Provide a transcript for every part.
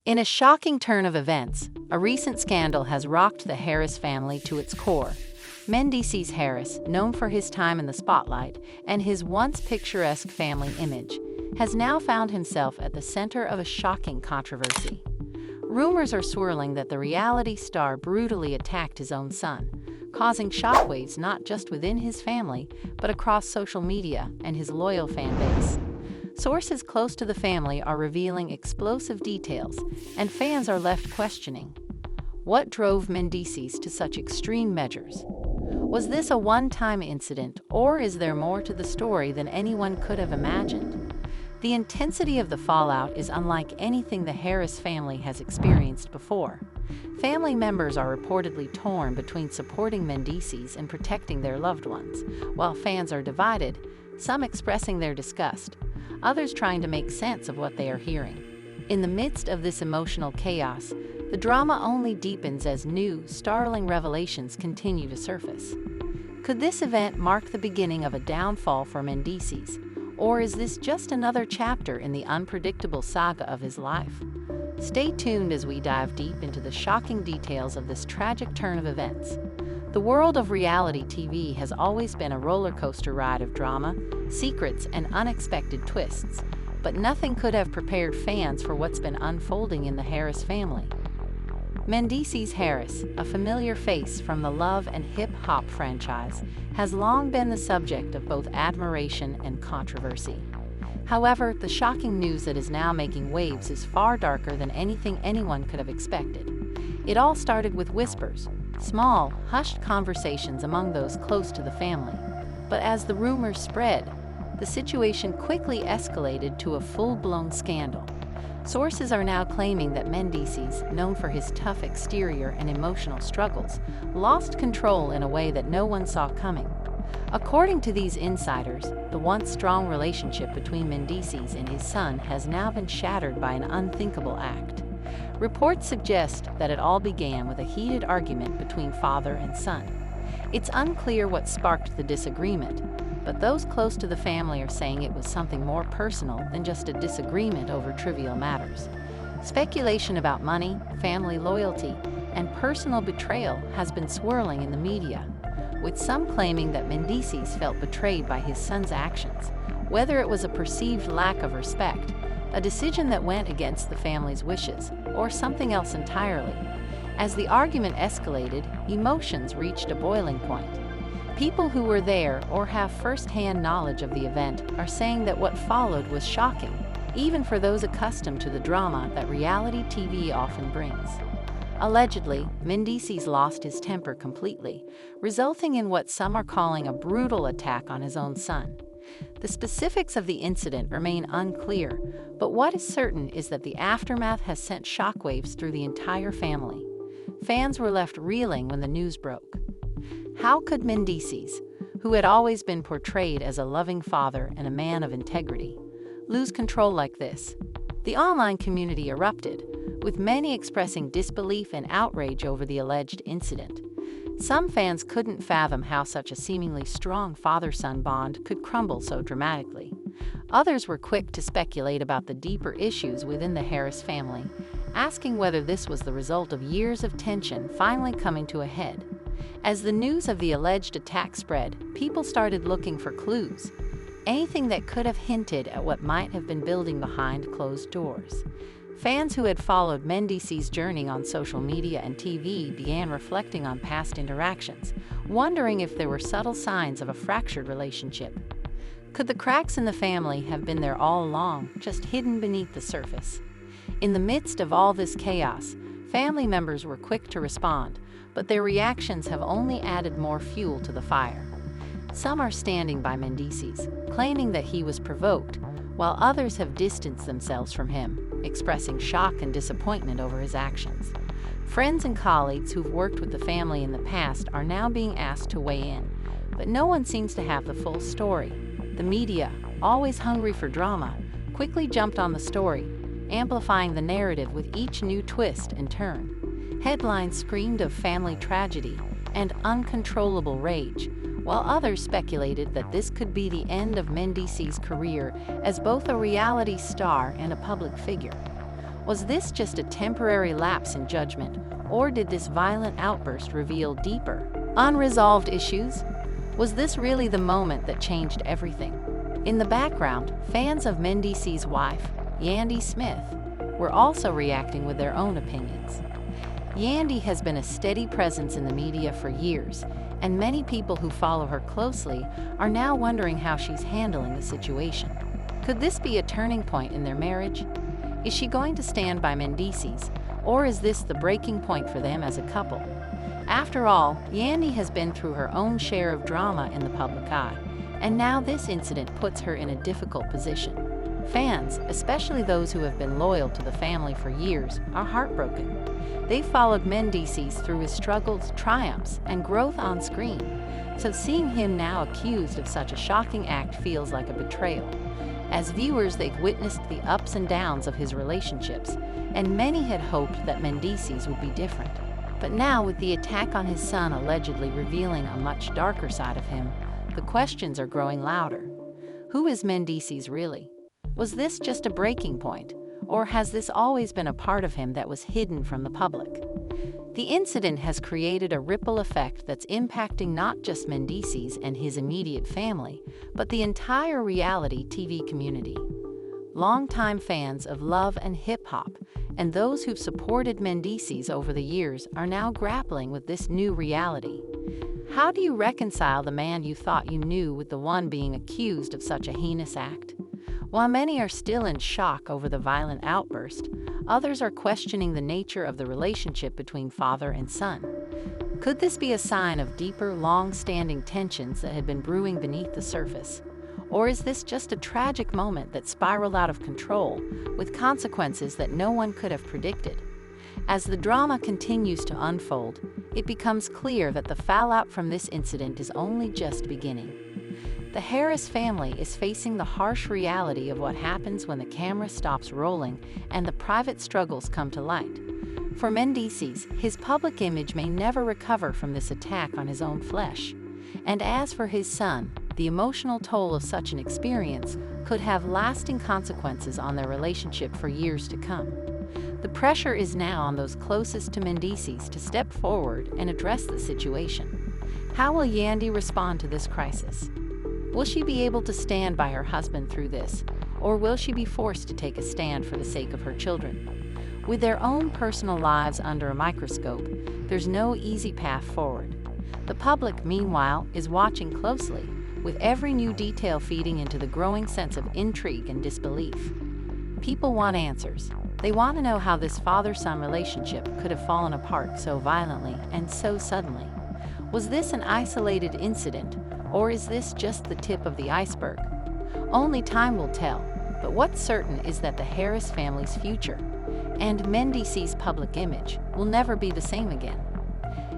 In a shocking turn of events, a recent scandal has rocked the Harris family to its core. Mendeecees Harris, known for his time in the spotlight and his once picturesque family image, has now found himself at the center of a shocking controversy. Rumors are swirling that the reality star brutally attacked his own son, causing shockwaves not just within his family, but across social media and his loyal fan base. Sources close to the family are revealing explosive details, and fans are left questioning. What drove Mendeecees to such extreme measures? Was this a one-time incident, or is there more to the story than anyone could have imagined? The intensity of the fallout is unlike anything the Harris family has experienced before. Family members are reportedly torn between supporting Mendeecees and protecting their loved ones, while fans are divided, some expressing their disgust, others trying to make sense of what they are hearing. In the midst of this emotional chaos, the drama only deepens as new, startling revelations continue to surface. Could this event mark the beginning of a downfall for Mendeecees, or is this just another chapter in the unpredictable saga of his life? Stay tuned as we dive deep into the shocking details of this tragic turn of events. The world of reality TV has always been a roller coaster ride of drama, secrets, and unexpected twists, but nothing could have prepared fans for what's been unfolding in the Harris family. Mendeecees Harris, a familiar face from the Love and Hip Hop franchise, has long been the subject of both admiration and controversy. However, the shocking news that is now making waves is far darker than anything anyone could have expected. It all started with whispers, small, hushed conversations among those close to the family. But as the rumors spread, the situation quickly escalated to a full-blown scandal. Sources are now claiming that Mendeecees, known for his tough exterior and emotional struggles, lost control in a way that no one saw coming. According to these insiders, the once strong relationship between Mendeecees and his son has now been shattered by an unthinkable act. Reports suggest that it all began with a heated argument between father and son. It's unclear what sparked the disagreement, but those close to the family are saying it was something more personal than just a disagreement over trivial matters. Speculation about money, family loyalty, and personal betrayal has been swirling in the media, with some claiming that Mendeecees felt betrayed by his son's actions, whether it was a perceived lack of respect, a decision that went against the family's wishes, or something else entirely. As the argument escalated, emotions reached a boiling point. People who were there or have first-hand knowledge of the event are saying that what followed was shocking, even for those accustomed to the drama that reality TV often brings. Allegedly, Mendeecees lost his temper completely, resulting in what some are calling a brutal attack on his own son. The specifics of the incident remain unclear, but what is certain is that the aftermath has sent shockwaves through the entire family. Fans were left reeling when the news broke. How could Mendeecees, who had always been portrayed as a loving father and a man of integrity, lose control like this? The online community erupted, with many expressing disbelief and outrage over the alleged incident. Some fans couldn't fathom how such a seemingly strong father-son bond could crumble so dramatically. Others were quick to speculate about the deeper issues within the Harris family, asking whether this was the result of years of tension finally coming to a head. As the news of the alleged attack spread, people started looking for clues, anything that could have hinted at what might have been building behind closed doors. Fans who had followed Mendeecees' journey on social media and TV began reflecting on past interactions, wondering if there were subtle signs of a fractured relationship. Could the cracks in the family have been there all along, just hidden beneath the surface? In the midst of all this chaos, family members were quick to respond, but their reactions have only added more fuel to the fire. Some are standing by Mendeecees, claiming that he was provoked, while others have distanced themselves from him, expressing shock and disappointment over his actions. Friends and colleagues who've worked with the family in the past are now being asked to weigh in, but no one seems to have the full story. The media, always hungry for drama, quickly jumped on the story, amplifying the narrative with each new twist and turn. Headlines screamed of family tragedy and uncontrollable rage, while others speculated that this could be the end of Mendeecees' career as both a reality star and a public figure. Was this just a temporary lapse in judgment, or did this violent outburst reveal deeper, unresolved issues? Was this really the moment that changed everything? In the background, fans of Mendeecees' wife, Yandi Smith, were also reacting with their own opinions. Yandi has been a steady presence in the media for years, and many people who follow her closely are now wondering how she's handling the situation. Could this be a turning point in their marriage? Is she going to stand by Mendeecees, or is this the breaking point for them as a couple? After all, Yandi has been through her own share of drama in the public eye, and now this incident puts her in a difficult position. Fans, especially those who have been loyal to the family for years, are heartbroken. They've followed Mendeecees through his struggles, triumphs, and growth on screen, so seeing him now accused of such a shocking act feels like a betrayal. As viewers, they've witnessed the ups and downs of his relationships, and many had hoped that Mendeecees would be different. But now, with the attack on his son allegedly revealing a much darker side of him, the questions are growing louder. Who is Mendeecees really? Was this just a breaking point, or has this always been a part of him that was hidden from the public? The incident has created a ripple effect that's impacting not just Mendeecees and his immediate family, but the entire reality TV community. Longtime fans of love and hip-hop and those who've supported Mendeecees over the years are now grappling with this new reality. How do you reconcile the man you thought you knew with the one being accused of such a heinous act? While many are still in shock over the violent outburst, others are questioning the nature of the relationship between father and son. Could this be a sign of deeper, long-standing tensions that had been brewing beneath the surface? Or is this just a tragic moment that spiraled out of control, with consequences that no one could have predicted? As the drama continues to unfold, it becomes clear that the fallout from this incident is only just beginning. The Harris family is facing the harsh reality of what happens when the camera stops rolling and the private struggles come to light. For Mendeecees, his public image may never recover from this attack on his own flesh. And as for his son, the emotional toll of such an experience could have lasting consequences on their relationship for years to come. The pressure is now on those closest to Mendeecees to step forward and address the situation. How will Yandi respond to this crisis? Will she be able to stand by her husband through this, or will she be forced to take a stand for the sake of her children? With their own personal lives under a microscope, there's no easy path forward. The public, meanwhile, is watching closely, with every new detail feeding into the growing sense of intrigue and disbelief. People want answers. They want to know how this father-son relationship could have fallen apart so violently and so suddenly. Was this an isolated incident, or is this just the tip of the iceberg? Only time will tell, but what's certain is that the Harris family's future and Mendeecees' public image will never be the same again.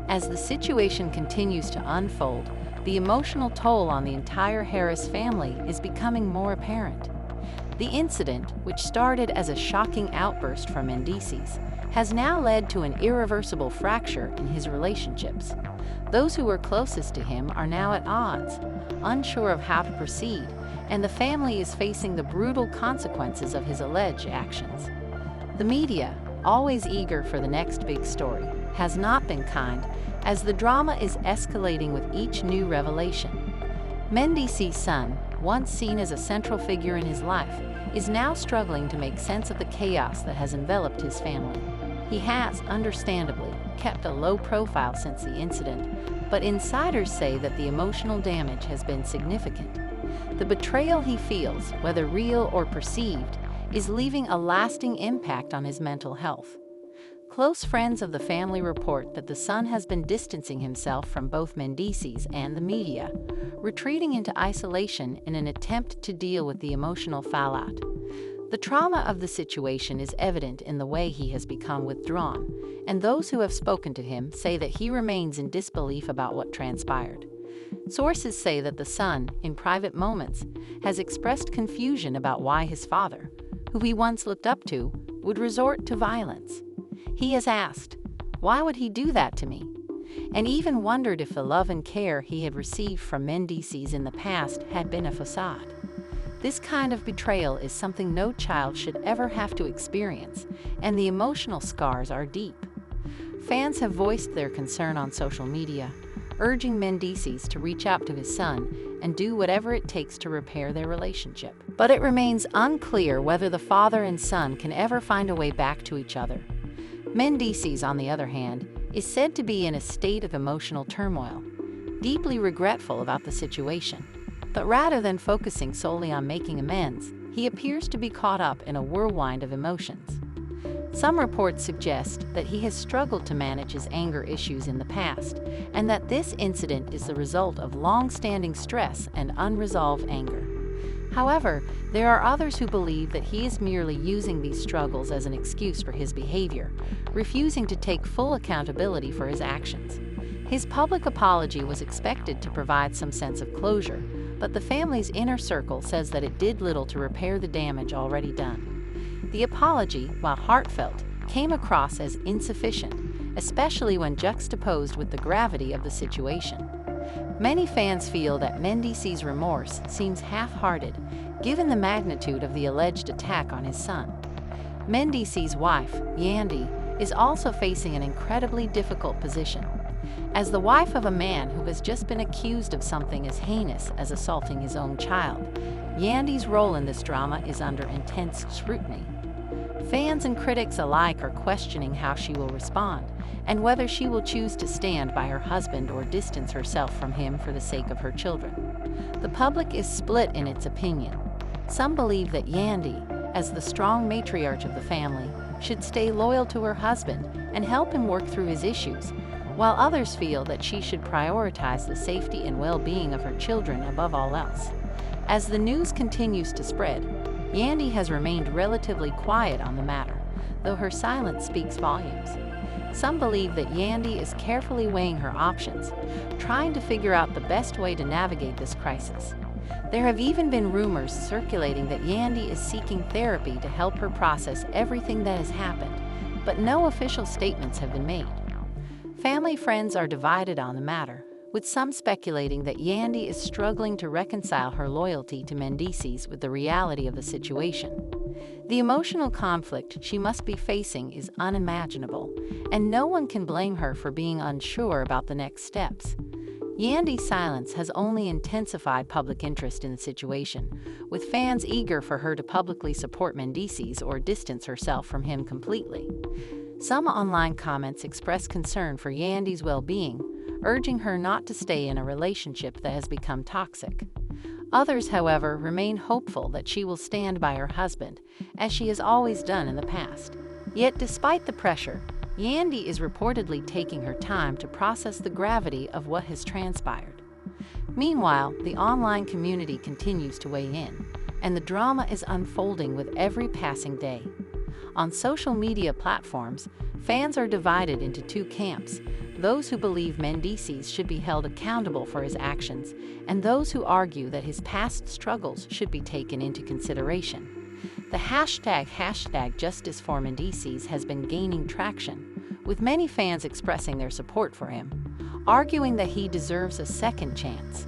As the situation continues to unfold, the emotional toll on the entire Harris family is becoming more apparent. The incident, which started as a shocking outburst from Mendeecees, has now led to an irreversible fracture in his relationships. Those who were closest to him are now at odds, unsure of how to proceed, and the family is facing the brutal consequences of his alleged actions. The media, always eager for the next big story, has not been kind, as the drama is escalating with each new revelation. Mendeecees' son, once seen as a central figure in his life, is now struggling to make sense of the chaos that has enveloped his family. He has, understandably, kept a low profile since the incident, but insiders say that the emotional damage has been significant. The betrayal he feels, whether real or perceived, is leaving a lasting impact on his mental health. Close friends of the family report that the son has been distancing himself from both Mendeecees and the media, retreating into isolation in an attempt to deal with the emotional fallout. The trauma of the situation is evident in the way he has become withdrawn, and those who have spoken to him say that he remains in disbelief about what transpired. Sources say that the son, in private moments, has expressed confusion about why his father, who he once looked up to, would resort to violence. He has asked, "Why would he do that to me?" and even wondered if the love and care he had received from Mendeecees in the past had been a facade. This kind of betrayal is something no child should ever have to experience, and the emotional scars are deep. Fans have voiced their concern on social media, urging Mendeecees to reach out to his son and do whatever it takes to repair their relationship. But it remains unclear whether the father and son can ever find a way back to each other. Mendeecees, on the other hand, is said to be in a state of emotional turmoil, deeply regretful about the situation. But rather than focusing solely on making amends, he appears to be caught up in a whirlwind of emotions. Some reports suggest that he has struggled to manage his anger issues in the past, and that this incident is the result of long-standing stress and unresolved anger. However, there are others who believe that he is merely using these struggles as an excuse for his behavior, refusing to take full accountability for his actions. His public apology was expected to provide some sense of closure, but the family's inner circle says that it did little to repair the damage already done. The apology, while heartfelt, came across as insufficient, especially when juxtaposed with the gravity of the situation. Many fans feel that Mendeecees' remorse seems half-hearted, given the magnitude of the alleged attack on his son. Mendeecees' wife, Yandi, is also facing an incredibly difficult position. As the wife of a man who has just been accused of something as heinous as assaulting his own child, Yandi's role in this drama is under intense scrutiny. Fans and critics alike are questioning how she will respond, and whether she will choose to stand by her husband or distance herself from him for the sake of her children. The public is split in its opinion. Some believe that Yandi, as the strong matriarch of the family, should stay loyal to her husband and help him work through his issues, while others feel that she should prioritize the safety and well-being of her children above all else. As the news continues to spread, Yandi has remained relatively quiet on the matter, though her silence speaks volumes. Some believe that Yandi is carefully weighing her options, trying to figure out the best way to navigate this crisis. There have even been rumors circulating that Yandi is seeking therapy to help her process everything that has happened, but no official statements have been made. Family friends are divided on the matter, with some speculating that Yandi is struggling to reconcile her loyalty to Mendeecees with the reality of the situation. The emotional conflict she must be facing is unimaginable, and no one can blame her for being unsure about the next steps. Yandi's silence has only intensified public interest in the situation, with fans eager for her to publicly support Mendeecees or distance herself from him completely. Some online comments express concern for Yandi's well-being, urging her not to stay in a relationship that has become toxic. Others, however, remain hopeful that she will stand by her husband, as she has always done in the past. Yet, despite the pressure, Yandi is reportedly taking her time to process the gravity of what has transpired. Meanwhile, the online community continues to weigh in, and the drama is unfolding with every passing day. On social media platforms, fans are divided into two camps: those who believe Mendeecees should be held accountable for his actions, and those who argue that his past struggles should be taken into consideration. The hashtag Justice for Mendeecees has been gaining traction, with many fans expressing their support for him, arguing that he deserves a second chance.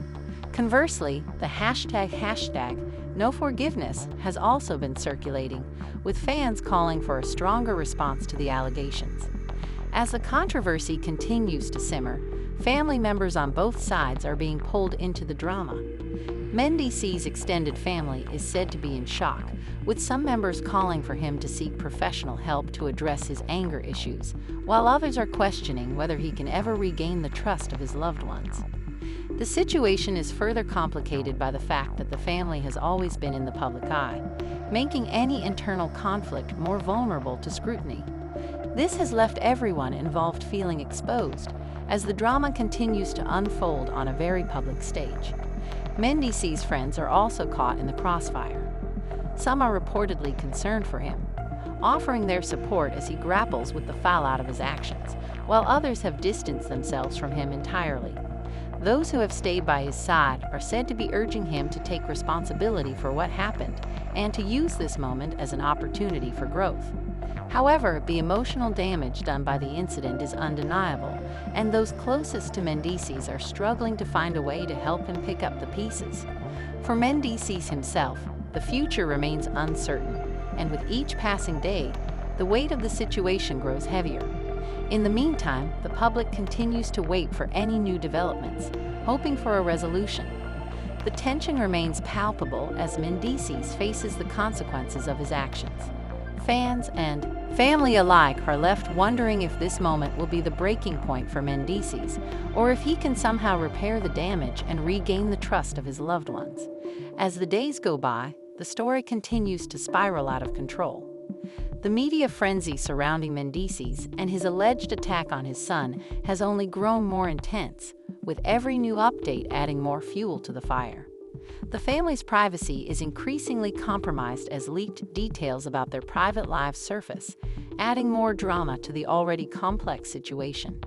Conversely, the hashtag No Forgiveness has also been circulating, with fans calling for a stronger response to the allegations. As the controversy continues to simmer, family members on both sides are being pulled into the drama. Mendeecees' extended family is said to be in shock, with some members calling for him to seek professional help to address his anger issues, while others are questioning whether he can ever regain the trust of his loved ones. The situation is further complicated by the fact that the family has always been in the public eye, making any internal conflict more vulnerable to scrutiny. This has left everyone involved feeling exposed, as the drama continues to unfold on a very public stage. Mendeecees' friends are also caught in the crossfire. Some are reportedly concerned for him, offering their support as he grapples with the fallout of his actions, while others have distanced themselves from him entirely. Those who have stayed by his side are said to be urging him to take responsibility for what happened and to use this moment as an opportunity for growth. However, the emotional damage done by the incident is undeniable, and those closest to Mendeecees are struggling to find a way to help him pick up the pieces. For Mendeecees himself, the future remains uncertain, and with each passing day, the weight of the situation grows heavier. In the meantime, the public continues to wait for any new developments, hoping for a resolution. The tension remains palpable as Mendeecees faces the consequences of his actions. Fans and family alike are left wondering if this moment will be the breaking point for Mendeecees, or if he can somehow repair the damage and regain the trust of his loved ones. As the days go by, the story continues to spiral out of control. The media frenzy surrounding Mendeecees and his alleged attack on his son has only grown more intense, with every new update adding more fuel to the fire. The family's privacy is increasingly compromised as leaked details about their private lives surface, adding more drama to the already complex situation.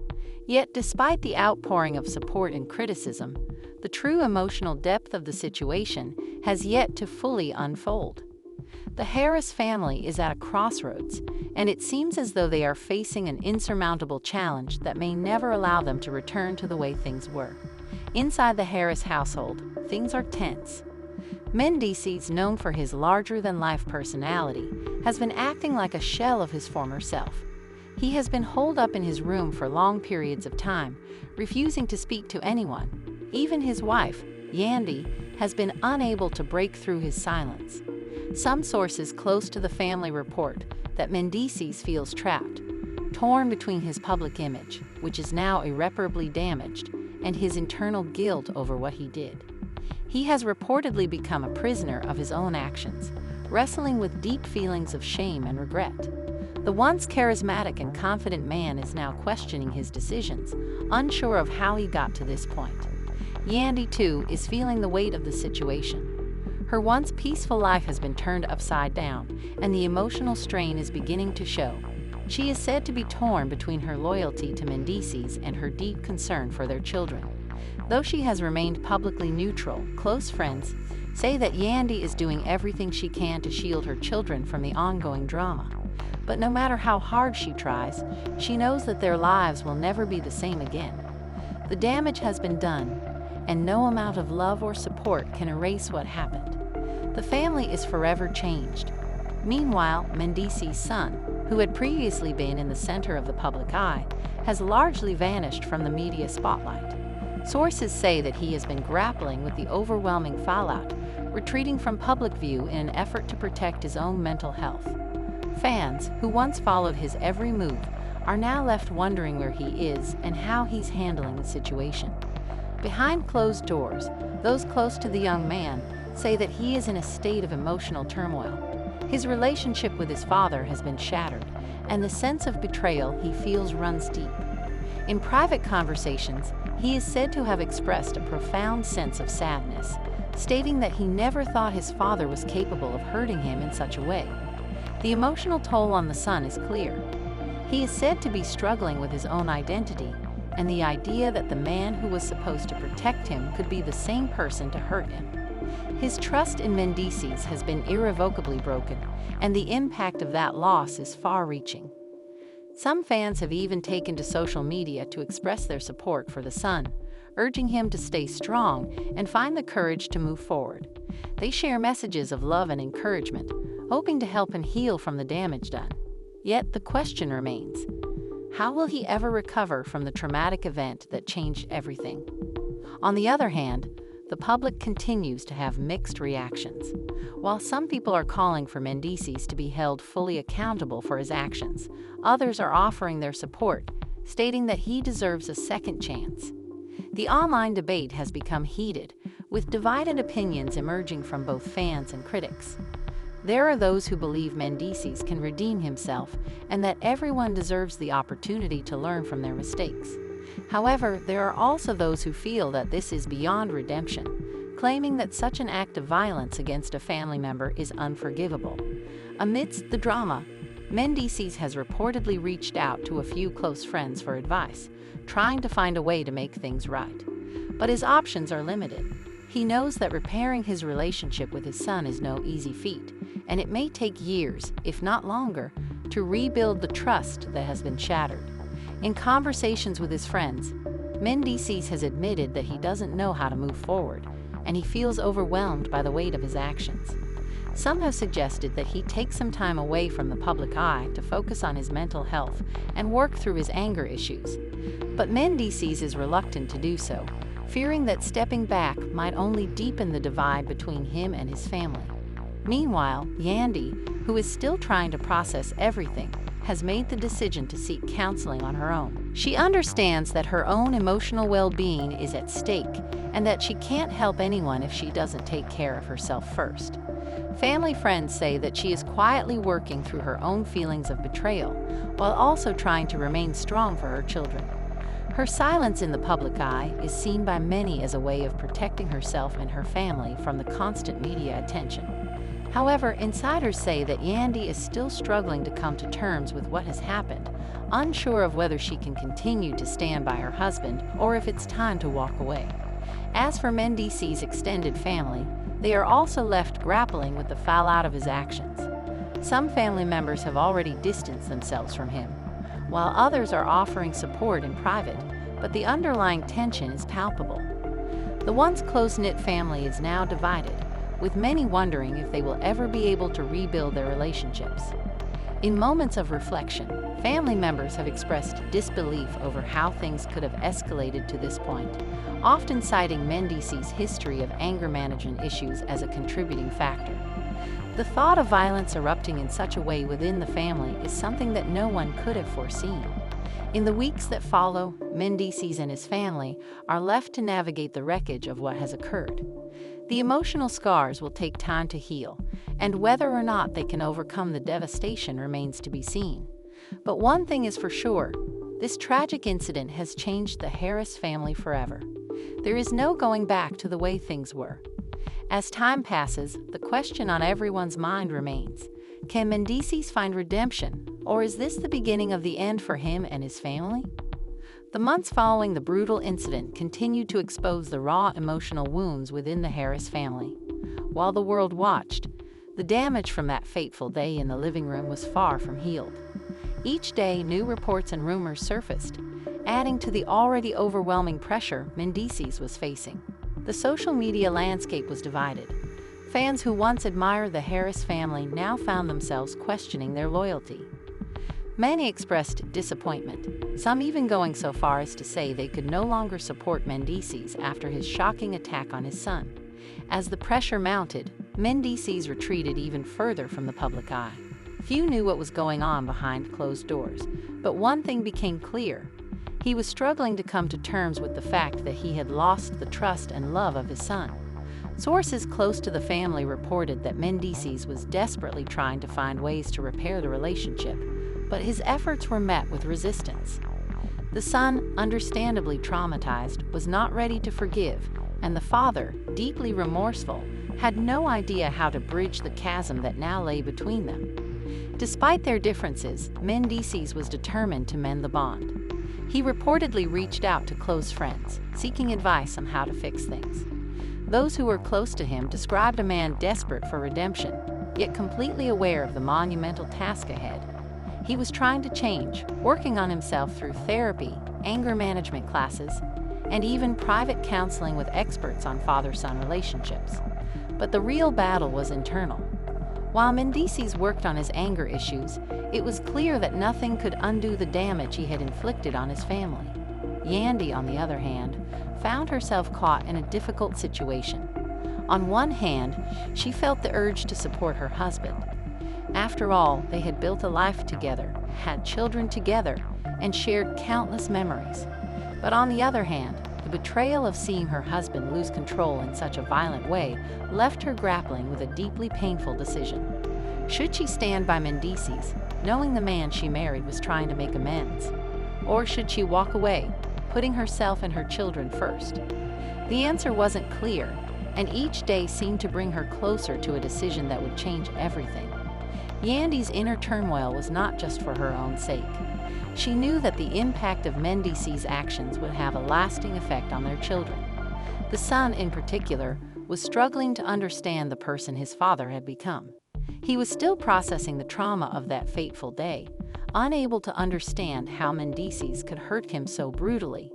Yet, despite the outpouring of support and criticism, the true emotional depth of the situation has yet to fully unfold. The Harris family is at a crossroads, and it seems as though they are facing an insurmountable challenge that may never allow them to return to the way things were. Inside the Harris household, things are tense. Mendeecees, known for his larger-than-life personality, has been acting like a shell of his former self. He has been holed up in his room for long periods of time, refusing to speak to anyone. Even his wife, Yandi, has been unable to break through his silence. Some sources close to the family report that Mendeecees feels trapped, torn between his public image, which is now irreparably damaged, and his internal guilt over what he did. He has reportedly become a prisoner of his own actions, wrestling with deep feelings of shame and regret. The once charismatic and confident man is now questioning his decisions, unsure of how he got to this point. Yandi, too, is feeling the weight of the situation. Her once peaceful life has been turned upside down, and the emotional strain is beginning to show. She is said to be torn between her loyalty to Mendeecees and her deep concern for their children. Though she has remained publicly neutral, close friends say that Yandi is doing everything she can to shield her children from the ongoing drama. But no matter how hard she tries, she knows that their lives will never be the same again. The damage has been done, and no amount of love or support can erase what happened. The family is forever changed. Meanwhile, Mendeecees' son, who had previously been in the center of the public eye, has largely vanished from the media spotlight. Sources say that he has been grappling with the overwhelming fallout, retreating from public view in an effort to protect his own mental health. Fans, who once followed his every move, are now left wondering where he is and how he's handling the situation. Behind closed doors, those close to the young man say that he is in a state of emotional turmoil. His relationship with his father has been shattered, and the sense of betrayal he feels runs deep. In private conversations, he is said to have expressed a profound sense of sadness, stating that he never thought his father was capable of hurting him in such a way. The emotional toll on the son is clear. He is said to be struggling with his own identity, and the idea that the man who was supposed to protect him could be the same person to hurt him. His trust in Mendeecees has been irrevocably broken, and the impact of that loss is far-reaching. Some fans have even taken to social media to express their support for the son, urging him to stay strong and find the courage to move forward. They share messages of love and encouragement, hoping to help him heal from the damage done. Yet the question remains: how will he ever recover from the traumatic event that changed everything? On the other hand, the public continues to have mixed reactions. While some people are calling for Mendeecees to be held fully accountable for his actions, others are offering their support, stating that he deserves a second chance. The online debate has become heated, with divided opinions emerging from both fans and critics. There are those who believe Mendeecees can redeem himself and that everyone deserves the opportunity to learn from their mistakes. However, there are also those who feel that this is beyond redemption, claiming that such an act of violence against a family member is unforgivable. Amidst the drama, Mendeecees has reportedly reached out to a few close friends for advice, trying to find a way to make things right. But his options are limited. He knows that repairing his relationship with his son is no easy feat, and it may take years, if not longer, to rebuild the trust that has been shattered. In conversations with his friends, Mendeecees has admitted that he doesn't know how to move forward, and he feels overwhelmed by the weight of his actions. Some have suggested that he take some time away from the public eye to focus on his mental health and work through his anger issues. But Mendeecees is reluctant to do so, fearing that stepping back might only deepen the divide between him and his family. Meanwhile, Yandi, who is still trying to process everything, has made the decision to seek counseling on her own. She understands that her own emotional well-being is at stake and that she can't help anyone if she doesn't take care of herself first. Family friends say that she is quietly working through her own feelings of betrayal while also trying to remain strong for her children. Her silence in the public eye is seen by many as a way of protecting herself and her family from the constant media attention. However, insiders say that Yandi is still struggling to come to terms with what has happened, unsure of whether she can continue to stand by her husband or if it's time to walk away. As for Mendeecees' extended family, they are also left grappling with the fallout of his actions. Some family members have already distanced themselves from him, while others are offering support in private, but the underlying tension is palpable. The once close-knit family is now divided, with many wondering if they will ever be able to rebuild their relationships. In moments of reflection, family members have expressed disbelief over how things could have escalated to this point, often citing Mendeecees' history of anger management issues as a contributing factor. The thought of violence erupting in such a way within the family is something that no one could have foreseen. In the weeks that follow, Mendeecees and his family are left to navigate the wreckage of what has occurred. The emotional scars will take time to heal, and whether or not they can overcome the devastation remains to be seen. But one thing is for sure, this tragic incident has changed the Harris family forever. There is no going back to the way things were. As time passes, the question on everyone's mind remains: can Mendeecees find redemption, or is this the beginning of the end for him and his family? The months following the brutal incident continued to expose the raw emotional wounds within the Harris family. While the world watched, the damage from that fateful day in the living room was far from healed. Each day, new reports and rumors surfaced, adding to the already overwhelming pressure Mendeecees was facing. The social media landscape was divided. Fans who once admired the Harris family now found themselves questioning their loyalty. Many expressed disappointment, some even going so far as to say they could no longer support Mendeecees after his shocking attack on his son. As the pressure mounted, Mendeecees retreated even further from the public eye. Few knew what was going on behind closed doors, but one thing became clear. He was struggling to come to terms with the fact that he had lost the trust and love of his son. Sources close to the family reported that Mendeecees was desperately trying to find ways to repair the relationship, but his efforts were met with resistance. The son, understandably traumatized, was not ready to forgive, and the father, deeply remorseful, had no idea how to bridge the chasm that now lay between them. Despite their differences, Mendeecees was determined to mend the bond. He reportedly reached out to close friends, seeking advice on how to fix things. Those who were close to him described a man desperate for redemption, yet completely aware of the monumental task ahead. He was trying to change, working on himself through therapy, anger management classes, and even private counseling with experts on father-son relationships. But the real battle was internal. While Mendeecees worked on his anger issues, it was clear that nothing could undo the damage he had inflicted on his family. Yandi, on the other hand, found herself caught in a difficult situation. On one hand, she felt the urge to support her husband. After all, they had built a life together, had children together, and shared countless memories. But on the other hand, the betrayal of seeing her husband lose control in such a violent way left her grappling with a deeply painful decision. Should she stand by Mendeecees, knowing the man she married was trying to make amends? Or should she walk away, putting herself and her children first? The answer wasn't clear, and each day seemed to bring her closer to a decision that would change everything. Yandi's inner turmoil was not just for her own sake. She knew that the impact of Mendeecees' actions would have a lasting effect on their children. The son, in particular, was struggling to understand the person his father had become. He was still processing the trauma of that fateful day, unable to understand how Mendeecees could hurt him so brutally.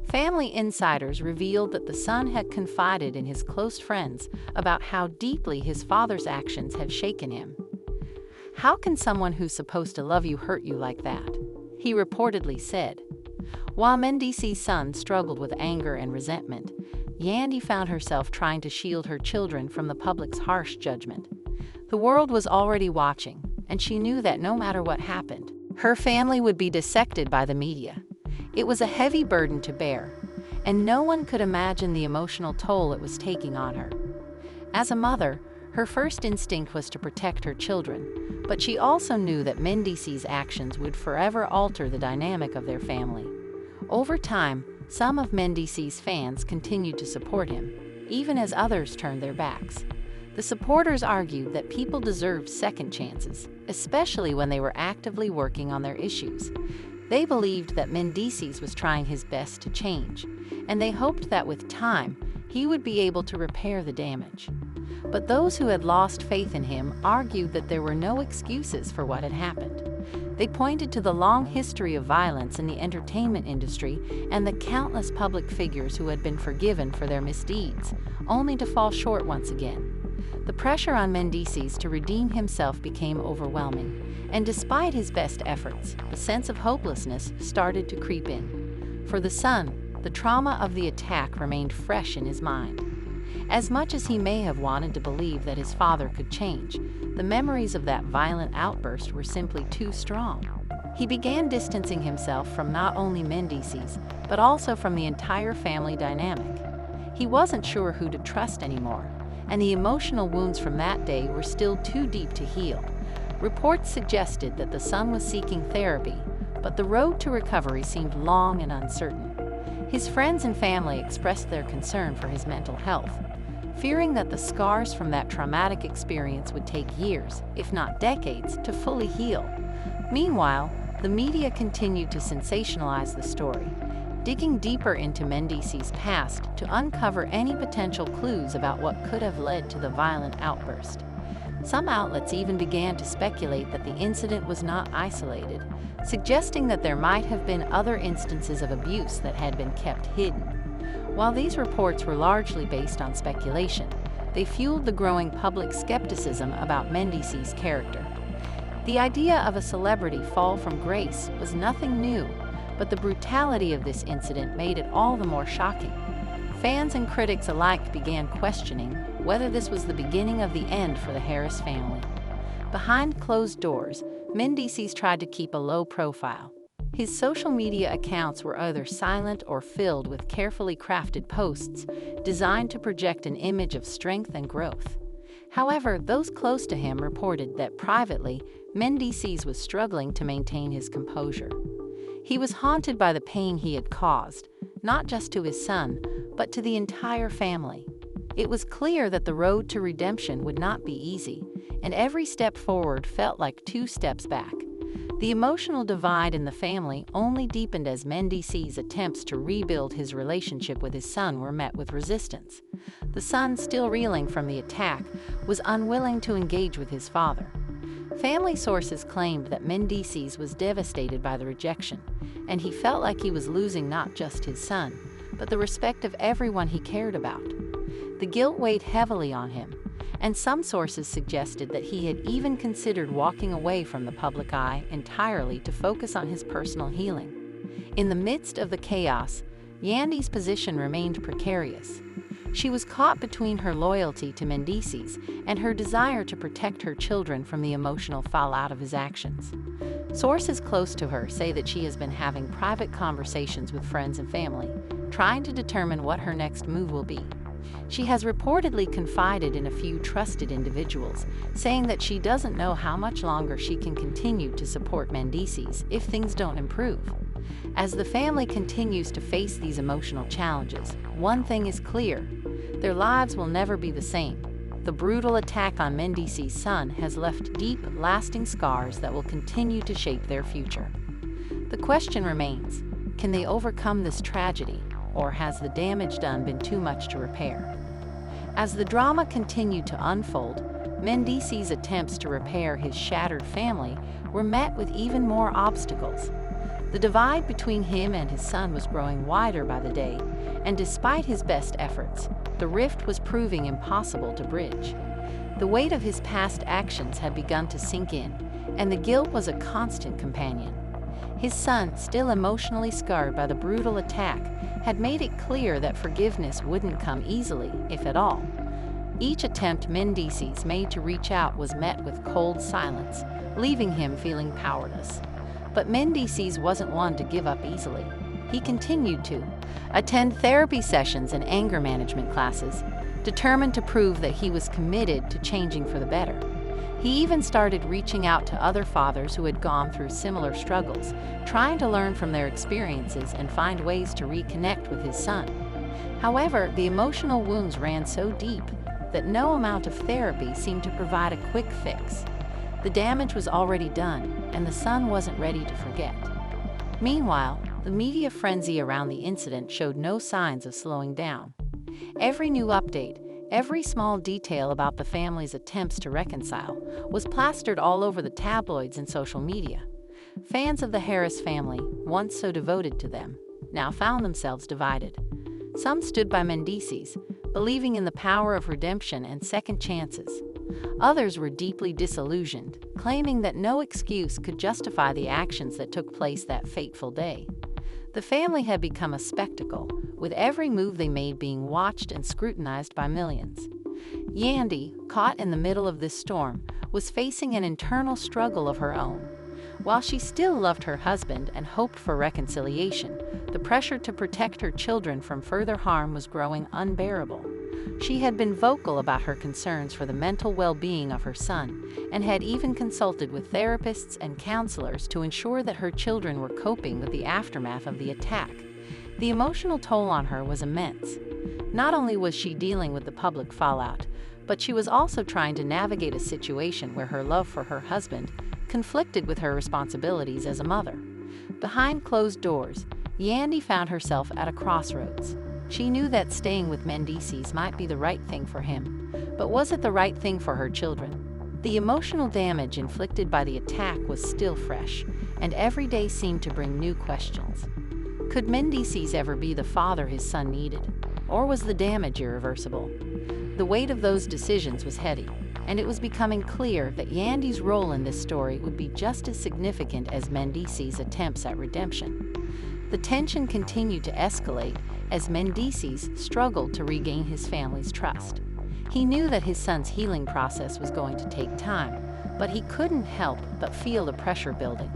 Family insiders revealed that the son had confided in his close friends about how deeply his father's actions had shaken him. "How can someone who's supposed to love you hurt you like that?" he reportedly said. While Mendeecees' son struggled with anger and resentment, Yandi found herself trying to shield her children from the public's harsh judgment. The world was already watching, and she knew that no matter what happened, her family would be dissected by the media. It was a heavy burden to bear, and no one could imagine the emotional toll it was taking on her. As a mother, her first instinct was to protect her children, but she also knew that Mendeecees' actions would forever alter the dynamic of their family. Over time, some of Mendeecees' fans continued to support him, even as others turned their backs. The supporters argued that people deserved second chances, especially when they were actively working on their issues. They believed that Mendeecees was trying his best to change, and they hoped that with time, he would be able to repair the damage. But those who had lost faith in him argued that there were no excuses for what had happened. They pointed to the long history of violence in the entertainment industry and the countless public figures who had been forgiven for their misdeeds, only to fall short once again. The pressure on Mendeecees to redeem himself became overwhelming, and despite his best efforts, the sense of hopelessness started to creep in. For the son, the trauma of the attack remained fresh in his mind. As much as he may have wanted to believe that his father could change, the memories of that violent outburst were simply too strong. He began distancing himself from not only Mendeecees, but also from the entire family dynamic. He wasn't sure who to trust anymore, and the emotional wounds from that day were still too deep to heal. Reports suggested that the son was seeking therapy, but the road to recovery seemed long and uncertain. His friends and family expressed their concern for his mental health, fearing that the scars from that traumatic experience would take years, if not decades, to fully heal. Meanwhile, the media continued to sensationalize the story, digging deeper into Mendeecees' past to uncover any potential clues about what could have led to the violent outburst. Some outlets even began to speculate that the incident was not isolated, suggesting that there might have been other instances of abuse that had been kept hidden. While these reports were largely based on speculation, they fueled the growing public skepticism about Mendeecees' character. The idea of a celebrity fall from grace was nothing new, but the brutality of this incident made it all the more shocking. Fans and critics alike began questioning whether this was the beginning of the end for the Harris family. Behind closed doors, Mendeecees tried to keep a low profile. His social media accounts were either silent or filled with carefully crafted posts designed to project an image of strength and growth. However, those close to him reported that privately, Mendeecees was struggling to maintain his composure. He was haunted by the pain he had caused, not just to his son, but to the entire family. It was clear that the road to redemption would not be easy, and every step forward felt like 2 steps back. The emotional divide in the family only deepened as Mendeecees' attempts to rebuild his relationship with his son were met with resistance. The son, still reeling from the attack, was unwilling to engage with his father. Family sources claimed that Mendeecees was devastated by the rejection, and he felt like he was losing not just his son, but the respect of everyone he cared about. The guilt weighed heavily on him, and some sources suggested that he had even considered walking away from the public eye entirely to focus on his personal healing. In the midst of the chaos, Yandi's position remained precarious. She was caught between her loyalty to Mendeecees and her desire to protect her children from the emotional fallout of his actions. Sources close to her say that she has been having private conversations with friends and family, trying to determine what her next move will be. She has reportedly confided in a few trusted individuals, saying that she doesn't know how much longer she can continue to support Mendeecees if things don't improve. As the family continues to face these emotional challenges, one thing is clear: their lives will never be the same. The brutal attack on Mendeecees' son has left deep, lasting scars that will continue to shape their future. The question remains: can they overcome this tragedy, or has the damage done been too much to repair? As the drama continued to unfold, Mendeecees' attempts to repair his shattered family were met with even more obstacles. The divide between him and his son was growing wider by the day, and despite his best efforts, the rift was proving impossible to bridge. The weight of his past actions had begun to sink in, and the guilt was a constant companion. His son, still emotionally scarred by the brutal attack, had made it clear that forgiveness wouldn't come easily, if at all. Each attempt Mendeecees made to reach out was met with cold silence, leaving him feeling powerless. But Mendeecees wasn't one to give up easily. He continued to attend therapy sessions and anger management classes, determined to prove that he was committed to changing for the better. He even started reaching out to other fathers who had gone through similar struggles, trying to learn from their experiences and find ways to reconnect with his son. However, the emotional wounds ran so deep that no amount of therapy seemed to provide a quick fix. The damage was already done, and the son wasn't ready to forget. Meanwhile, the media frenzy around the incident showed no signs of slowing down. Every new update, every small detail about the family's attempts to reconcile was plastered all over the tabloids and social media. Fans of the Harris family, once so devoted to them, now found themselves divided. Some stood by Mendeecees, believing in the power of redemption and second chances. Others were deeply disillusioned, claiming that no excuse could justify the actions that took place that fateful day. The family had become a spectacle, with every move they made being watched and scrutinized by millions. Yandi, caught in the middle of this storm, was facing an internal struggle of her own. While she still loved her husband and hoped for reconciliation, the pressure to protect her children from further harm was growing unbearable. She had been vocal about her concerns for the mental well-being of her son, and had even consulted with therapists and counselors to ensure that her children were coping with the aftermath of the attack. The emotional toll on her was immense. Not only was she dealing with the public fallout, but she was also trying to navigate a situation where her love for her husband conflicted with her responsibilities as a mother. Behind closed doors, Yandi found herself at a crossroads. She knew that staying with Mendeecees might be the right thing for him, but was it the right thing for her children? The emotional damage inflicted by the attack was still fresh, and every day seemed to bring new questions. Could Mendeecees ever be the father his son needed, or was the damage irreversible? The weight of those decisions was heavy, and it was becoming clear that Yandi's role in this story would be just as significant as Mendeecees' attempts at redemption. The tension continued to escalate as Mendeecees struggled to regain his family's trust. He knew that his son's healing process was going to take time, but he couldn't help but feel the pressure building.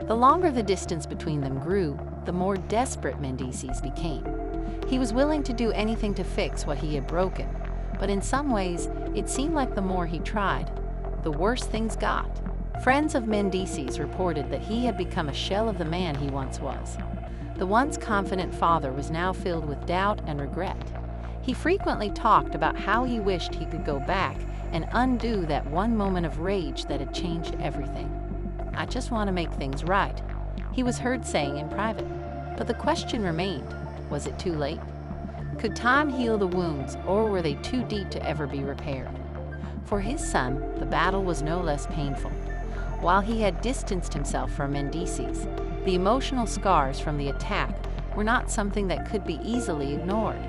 The longer the distance between them grew, the more desperate Mendeecees became. He was willing to do anything to fix what he had broken, but in some ways, it seemed like the more he tried, the worse things got. Friends of Mendeecees reported that he had become a shell of the man he once was. The once confident father was now filled with doubt and regret. He frequently talked about how he wished he could go back and undo that one moment of rage that had changed everything. "I just want to make things right," he was heard saying in private. But the question remained, was it too late? Could time heal the wounds, or were they too deep to ever be repaired? For his son, the battle was no less painful. While he had distanced himself from Mendeecees, the emotional scars from the attack were not something that could be easily ignored.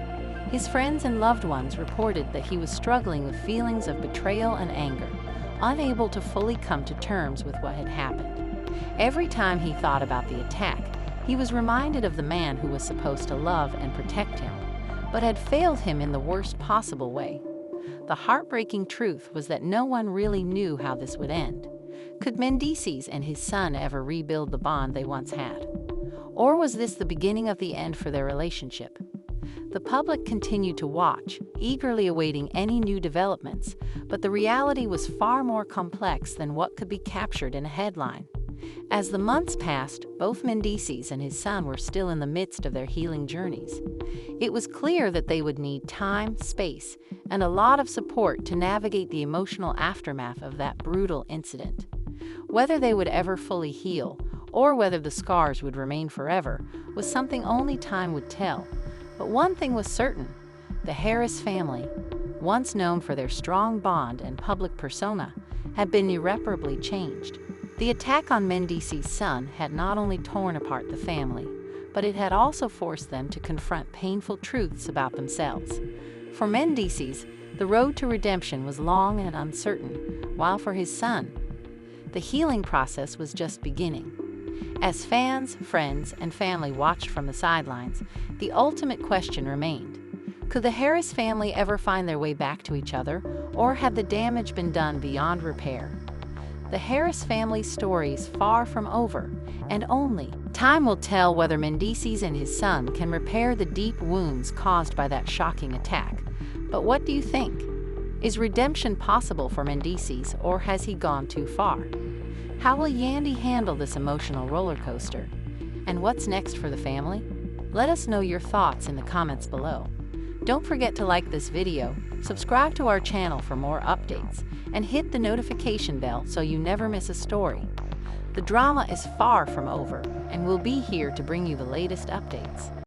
His friends and loved ones reported that he was struggling with feelings of betrayal and anger, unable to fully come to terms with what had happened. Every time he thought about the attack, he was reminded of the man who was supposed to love and protect him, but had failed him in the worst possible way. The heartbreaking truth was that no one really knew how this would end. Could Mendeecees and his son ever rebuild the bond they once had? Or was this the beginning of the end for their relationship? The public continued to watch, eagerly awaiting any new developments, but the reality was far more complex than what could be captured in a headline. As the months passed, both Mendeecees and his son were still in the midst of their healing journeys. It was clear that they would need time, space, and a lot of support to navigate the emotional aftermath of that brutal incident. Whether they would ever fully heal, or whether the scars would remain forever, was something only time would tell. But one thing was certain: the Harris family, once known for their strong bond and public persona, had been irreparably changed. The attack on Mendeecees' son had not only torn apart the family, but it had also forced them to confront painful truths about themselves. For Mendeecees, the road to redemption was long and uncertain, while for his son, the healing process was just beginning. As fans, friends, and family watched from the sidelines, the ultimate question remained. Could the Harris family ever find their way back to each other, or had the damage been done beyond repair? The Harris family's story is far from over, and only time will tell whether Mendeecees and his son can repair the deep wounds caused by that shocking attack. But what do you think? Is redemption possible for Mendeecees, or has he gone too far? How will Yandi handle this emotional roller coaster? And what's next for the family? Let us know your thoughts in the comments below. Don't forget to like this video, subscribe to our channel for more updates, and hit the notification bell so you never miss a story. The drama is far from over, and we'll be here to bring you the latest updates.